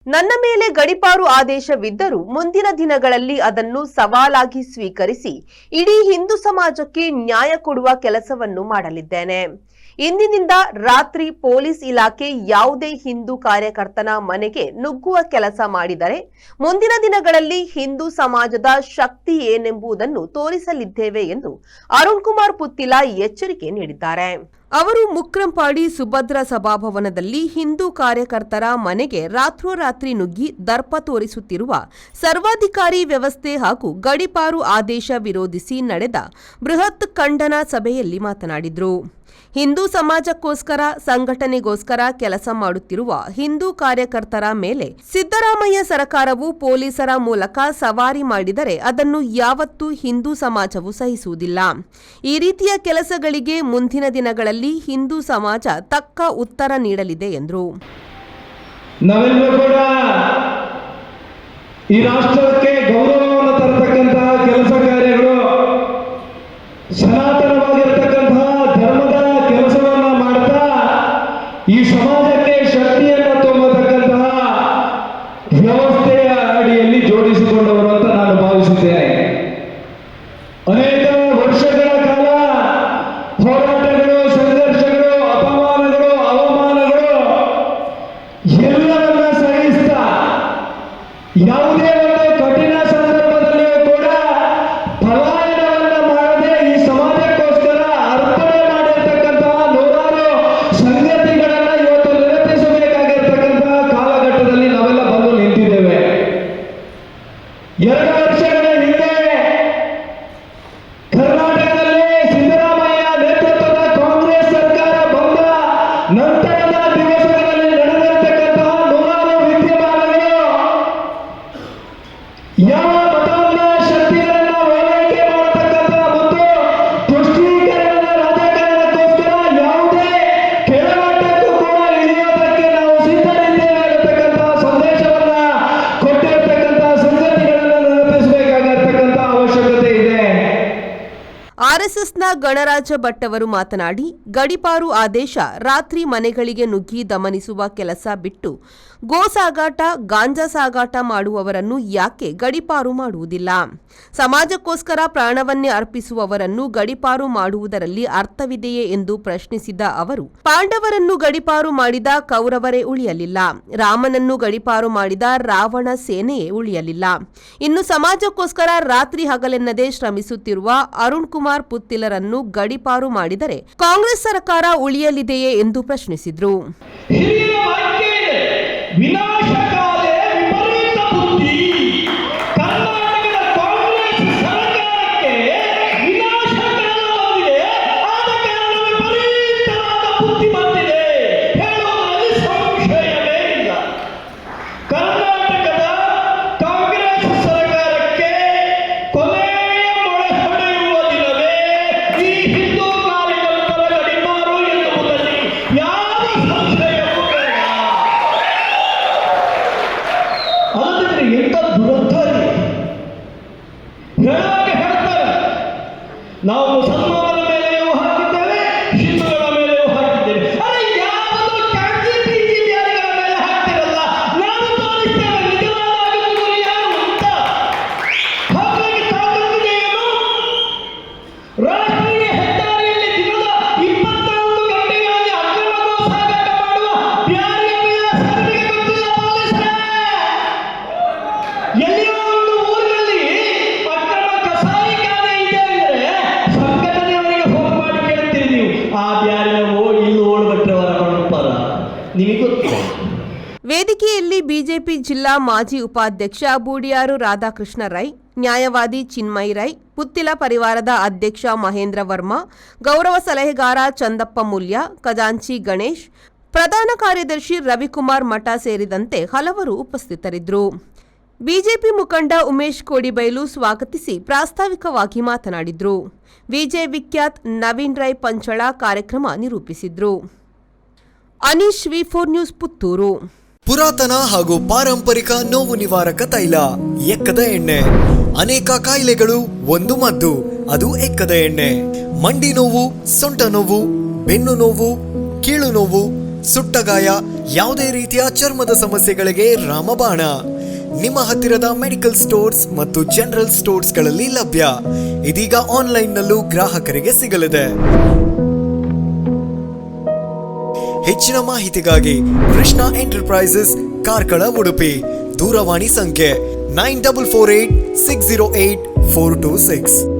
ನನ್ನ ಮೇಲೆ ಗಡೀಪಾರು ಆದೇಶವಿದ್ದರೂ ಮುಂದಿನ ದಿನಗಳಲ್ಲಿ ಅದನ್ನು ಸವಾಲಾಗಿ ಸ್ವೀಕರಿಸಿ ಇಡೀ ಹಿಂದೂ ಸಮಾಜಕ್ಕೆ ನ್ಯಾಯ ಕೊಡುವ ಕೆಲಸವನ್ನು ಮಾಡಲಿದ್ದೇನೆ. ಇಂದಿನಿಂದ ರಾತ್ರಿ ಪೊಲೀಸ್ ಇಲಾಖೆ ಯಾವುದೇ ಹಿಂದೂ ಕಾರ್ಯಕರ್ತನ ಮನೆಗೆ ನುಗ್ಗುವ ಕೆಲಸ ಮಾಡಿದರೆ ಮುಂದಿನ ದಿನಗಳಲ್ಲಿ ಹಿಂದೂ ಸಮಾಜದ ಶಕ್ತಿ ಏನೆಂಬುದನ್ನು ತೋರಿಸಲಿದ್ದೇವೆ ಎಂದು ಅರುಣ್ ಕುಮಾರ್ ಪುತ್ತಿಲ ಎಚ್ಚರಿಕೆ ನೀಡಿದ್ದಾರೆ. ಅವರು ಮುಕ್ರಂಪಾಡಿ ಸುಭದ್ರ ಸಭಾಭವನದಲ್ಲಿ ಹಿಂದೂ ಕಾರ್ಯಕರ್ತರ ಮನೆಗೆ ರಾತ್ರೋರಾತ್ರಿ ನುಗ್ಗಿ ದರ್ಪ ತೋರಿಸುತ್ತಿರುವ ಸರ್ವಾಧಿಕಾರಿ ವ್ಯವಸ್ಥೆ ಹಾಗೂ ಗಡೀಪಾರು ಆದೇಶ ವಿರೋಧಿಸಿ ನಡೆದ ಬೃಹತ್ ಖಂಡನ ಸಭೆಯಲ್ಲಿ ಮಾತನಾಡಿದರು. ಹಿಂದೂ ಸಮಾಜಕ್ಕೋಸ್ಕರ ಸಂಘಟನೆಗೋಸ್ಕರ ಕೆಲಸ ಮಾಡುತ್ತಿರುವ ಹಿಂದೂ ಕಾರ್ಯಕರ್ತರ ಮೇಲೆ ಸಿದ್ದರಾಮಯ್ಯ ಸರ್ಕಾರವು ಪೊಲೀಸರ ಮೂಲಕ ಸವಾರಿ ಮಾಡಿದರೆ ಅದನ್ನು ಯಾವತ್ತೂ ಹಿಂದೂ ಸಮಾಜವು ಸಹಿಸುವುದಿಲ್ಲ. ಈ ರೀತಿಯ ಕೆಲಸಗಳಿಗೆ ಮುಂದಿನ ದಿನಗಳಲ್ಲಿ ಹಿಂದೂ ಸಮಾಜ ತಕ್ಕ ಉತ್ತರ ನೀಡಲಿದೆ ಎಂದರು. ನಾವೆಲ್ಲರೂ ಕೂಡ ಈ ರಾಷ್ಟ್ರಕ್ಕೆ ಗೌರವವನ್ನು ತರತಕ್ಕಂತಹ ಕೆಲಸ ಕಾರ್ಯಗಳು, ಸನಾತನವಾಗಿರತಕ್ಕಂತಹ ಧರ್ಮದ ಕೆಲಸವನ್ನ ಮಾಡ್ತಾ ಈ ಸಮಾಜಕ್ಕೆ ಶಕ್ತಿಯನ್ನು ತುಂಬತಕ್ಕಂತಹ ವ್ಯವಸ್ಥೆಯ ಅಡಿಯಲ್ಲಿ ಜೋಡಿಸಿಕೊಂಡವರು ಅಂತ ನಾನು ಭಾವಿಸುತ್ತೇನೆ. ಅನೇಕ ವರ್ಷಗಳ ಕಾಲ ಹೋರಾಟಗಳು, ಸಂಘರ್ಷಗಳು, ಅಪಮಾನಗಳು, ಅವಮಾನಗಳು ಎಲ್ಲವನ್ನ ಸಹಿಸ್ತಾ ಯಾವುದೇ ಒಂದು ಕಠಿಣ ಸಂದರ್ಭದಲ್ಲಿಯೂ ಕೂಡ ಪಲಾಯನವನ್ನ ಮಾಡದೆ ಈ ಸಮಾಜಕ್ಕೋಸ್ಕರ ಅರ್ಪಣೆ ಮಾಡಿರ್ತಕ್ಕಂತಹ ನೂರಾರು ಸಂಗತಿಗಳನ್ನ ಇವತ್ತು ನೆನಪಿಸಬೇಕಾಗಿರ್ತಕ್ಕಂತಹ ಕಾಲಘಟ್ಟದಲ್ಲಿ ನಾವೆಲ್ಲ ಬಂದು ನಿಂತಿದ್ದೇವೆ. 2 ವರ್ಷಗಳ ಹಿಂದೆ ಕರ್ನಾಟಕದಲ್ಲಿ ಸಿದ್ದರಾಮಯ್ಯ ನೇತೃತ್ವದ ಕಾಂಗ್ರೆಸ್ ಸರ್ಕಾರ ಬಂದ ನಂತರದ ದಿವಸಗಳಲ್ಲಿ ನಡೆದಿರತಕ್ಕಂತಹ ನೂರಾರು ವಿದ್ಯಮಾನಗಳು ಯಾವ ಮತವನ್ನ ಶಕ್ತಿಗಳನ್ನ ಓಲೈಕೆ ಮಾಡತಕ್ಕಂತಹ ಮತ್ತು ತುಷ್ಟೀಕರಣದ ರಾಜಕಾರಣಕ್ಕೋಸ್ಕರ ಯಾವುದೇ ಕೆಳಮಟ್ಟಕ್ಕೂ ಕೂಡ ಇಳಿಯೋದಕ್ಕೆ ನಾವು ಸಿದ್ಧರಿದ್ದೇವೆ ಅನ್ನತಕ್ಕಂತಹ ಸಂದೇಶವನ್ನ ಕೊಟ್ಟಿರತಕ್ಕಂತಹ ಸಂಗತಿಗಳನ್ನ ನೆನಪಿಸಬೇಕಾಗಿರ್ತಕ್ಕಂತಹ ಅವಶ್ಯಕತೆ ಇದೆ. ಆರ್ಎಸ್ಎಸ್ನ ಗಣರಾಜ ಭಟ್ ಅವರು ಮಾತನಾಡಿ, ಗಡೀಪಾರು ಆದೇಶ ರಾತ್ರಿ ಮನೆಗಳಿಗೆ ನುಗ್ಗಿ ದಮನಿಸುವ ಕೆಲಸ ಬಿಟ್ಟು ಗೋ ಸಾಗಾಟ, ಗಾಂಜಾ ಸಾಗಾಟ ಮಾಡುವವರನ್ನು ಯಾಕೆ ಗಡೀಪಾರು ಮಾಡುವುದಿಲ್ಲ? ಸಮಾಜಕ್ಕೋಸ್ಕರ ಪ್ರಾಣವನ್ನೇ ಅರ್ಪಿಸುವವರನ್ನು ಗಡೀಪಾರು ಮಾಡುವುದರಲ್ಲಿ ಅರ್ಥವಿದೆಯೇ ಎಂದು ಪ್ರಶ್ನಿಸಿದ ಅವರು, ಪಾಂಡವರನ್ನು ಗಡೀಪಾರು ಮಾಡಿದ ಕೌರವರೇ ಉಳಿಯಲಿಲ್ಲ, ರಾಮನನ್ನು ಗಡೀಪಾರು ಮಾಡಿದ ರಾವಣ ಸೇನೆಯೇ ಉಳಿಯಲಿಲ್ಲ. ಇನ್ನು ಸಮಾಜಕ್ಕೋಸ್ಕರ ರಾತ್ರಿ ಹಗಲೆನ್ನದೇ ಶ್ರಮಿಸುತ್ತಿರುವ ಅರುಣ್ ಕುಮಾರ್ ಪುತ್ತಿಲರನ್ನು ಗಡೀಪಾರು ಮಾಡಿದರೆ ಕಾಂಗ್ರೆಸ್ ಸರ್ಕಾರ ಉಳಿಯಲಿದೆಯೇ ಎಂದು ಪ್ರಶ್ನಿಸಿದರು. ವಿನಾಶಕಾಲೇ ವಿಪರೀತ ಬುದ್ಧಿ. ಕರ್ನಾಟಕದ ಕಾಂಗ್ರೆಸ್ ಸರ್ಕಾರಕ್ಕೆ ವಿನಾಶಕಾಲ ಬಂದಿದೆ, ಆದ ಕಾರಣ ವಿಪರೀತವಾದ ಬುದ್ಧಿ ಬಂದಿದೆ ಹೇಳುವುದರಲ್ಲಿ ಸಂಶಯವೇ ಇಲ್ಲ. ಕರ್ನಾಟಕದ ಕಾಂಗ್ರೆಸ್ ಸರ್ಕಾರಕ್ಕೆ ಕೊನೆಯ ಮೊಳೆ ಹೊಡೆಯುವ ದಿನವೇ ಈ ಹಿಂದೂ ಕಾರ್ಯಕರ್ತರ ಗಡೀಪಾರು ಎನ್ನುವುದರಲ್ಲಿ ಯಾವ ಸಂಶಯವೂ ಬೇಡ. ಅದಕ್ಕೆ ಎಂತ ದುರದ್ಧರಿ ಹೇಳುವಾಗ ಹೇಳ್ತಾರೆ, ನಾವು ಮುಸಲ್ಮಾನರ ಮೇಲೆಯೂ ಹಾಕಿದ್ದೇವೆ, ಹಿಂದೂಗಳ ಮೇಲೆಯೂ ಹಾಕಿದ್ದೇವೆ. ಅರೆ ಯಾವುದು ಕಾಂಜಿ ಪೀಜಿ ಬ್ಯಾರಿಗಳ ಮೇಲೆ ಹಾಕ್ತಿರಲ್ಲ, ನಾವು ತೋರಿಸ್ತೇವೆ ನಿಜವಾದ ಗುರಿ ಯಾರು ಅಂತ. ಹಾಗಾಗಿ ತಾಕತ್ತಿದೆಯೇನು? ರಾಷ್ಟ್ರೀಯ ಹೆದ್ದಾರಿಯಲ್ಲಿ ದಿನದ 24 ಗಂಟೆಗಳಲ್ಲಿ ಅಕ್ರಮ ಗೋ ಸಾಗಾಟ ಮಾಡುವ ಬ್ಯಾರಿಯ ವಿಳಾಸಗಳಿಗೆ ಗೊತ್ತಿಲ್ಲ ಪೊಲೀಸರೇ. ಎಲ್ಲಿಯೋ ಒಂದು ಊರಿನಲ್ಲಿ ಅಕ್ರಮ ಕಸಾಯಿಖಾನೆ ಇದೆ ಅಂದ್ರೆ ಸಂಘಟನೆಯವರಿಗೆ ಫೋನ್ ಮಾಡಿ ಕೇಳ್ತೀರಿ ನೀವು, ಆ ಬ್ಯಾರಿನವೋ ಇಲ್ಲಿ ಓಡ್ಬಿಟ್ರವರ ಮಣ್ಣುಪಾರ ನಿಮಗೆ ಗೊತ್ತಿಲ್ಲ. ವೇದಿಕೆಯಲ್ಲಿ ಬಿಜೆಪಿ ಜಿಲ್ಲಾ ಮಾಜಿ ಉಪಾಧ್ಯಕ್ಷ ಬೂಡಿಯಾರು ರಾಧಾಕೃಷ್ಣ ರೈ, ನ್ಯಾಯವಾದಿ ಚಿನ್ಮಯ್ ರೈ, ಪುತ್ತಿಲ ಪರಿವಾರದ ಅಧ್ಯಕ್ಷ ಮಹೇಂದ್ರ ವರ್ಮಾ, ಗೌರವ ಸಲಹೆಗಾರ ಚಂದಪ್ಪ ಮೂಲ್ಯ, ಖಜಾಂಚಿ ಗಣೇಶ್, ಪ್ರಧಾನ ಕಾರ್ಯದರ್ಶಿ ರವಿಕುಮಾರ್ ಮಠ ಸೇರಿದಂತೆ ಹಲವರು ಉಪಸ್ಥಿತರಿದ್ದರು. ಬಿಜೆಪಿ ಮುಖಂಡ ಉಮೇಶ್ ಕೋಡಿಬೈಲು ಸ್ವಾಗತಿಸಿ ಪ್ರಾಸ್ತಾವಿಕವಾಗಿ ಮಾತನಾಡಿದರು. ವಿಜಯ್ ವಿಖ್ಯಾತ್, ನವೀನ್ ರೈ ಪಂಚಳ ಕಾರ್ಯಕ್ರಮ ನಿರೂಪಿಸಿದ್ರು. ಅನೀಶ್ ವಿ4 ನ್ಯೂಸ್ ಪುತ್ತೂರು. ಪುರಾತನ ಹಾಗೂ ಪಾರಂಪರಿಕ ನೋವು ನಿವಾರಕ ತೈಲ ಎಕ್ಕದ ಎಣ್ಣೆ. ಅನೇಕ ಕಾಯಿಲೆಗಳು ಒಂದು ಮದ್ದು, ಅದು ಎಕ್ಕದ ಎಣ್ಣೆ. ಮಂಡಿ ನೋವು, ಸೊಂಟ ನೋವು, ಬೆನ್ನು ನೋವು, ಕೀಳು ನೋವು, ಸುಟ್ಟಗಾಯ, ಯಾವುದೇ ರೀತಿಯ ಚರ್ಮದ ಸಮಸ್ಯೆಗಳಿಗೆ ರಾಮಬಾಣ. ನಿಮ್ಮ ಹತ್ತಿರದ ಮೆಡಿಕಲ್ ಸ್ಟೋರ್ಸ್ ಮತ್ತು ಜನರಲ್ ಸ್ಟೋರ್ಸ್ಗಳಲ್ಲಿ ಲಭ್ಯ. ಇದೀಗ ಆನ್ಲೈನ್ನಲ್ಲೂ ಗ್ರಾಹಕರಿಗೆ ಸಿಗಲಿದೆ. ಹೆಚ್ಚಿನ ಮಾಹಿತಿಗಾಗಿ ಕೃಷ್ಣ ಎಂಟರ್ಪ್ರೈಸಸ್, ಕಾರ್ಕಳ, ಉಡುಪಿ. ದೂರವಾಣಿ ಸಂಖ್ಯೆ 9448 608 426.